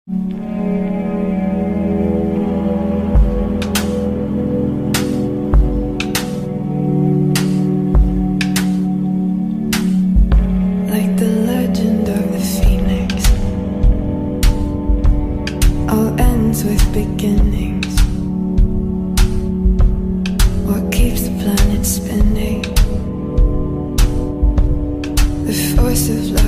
Like the legend of the phoenix, all ends with beginnings. What keeps the planet spinning? The force of life.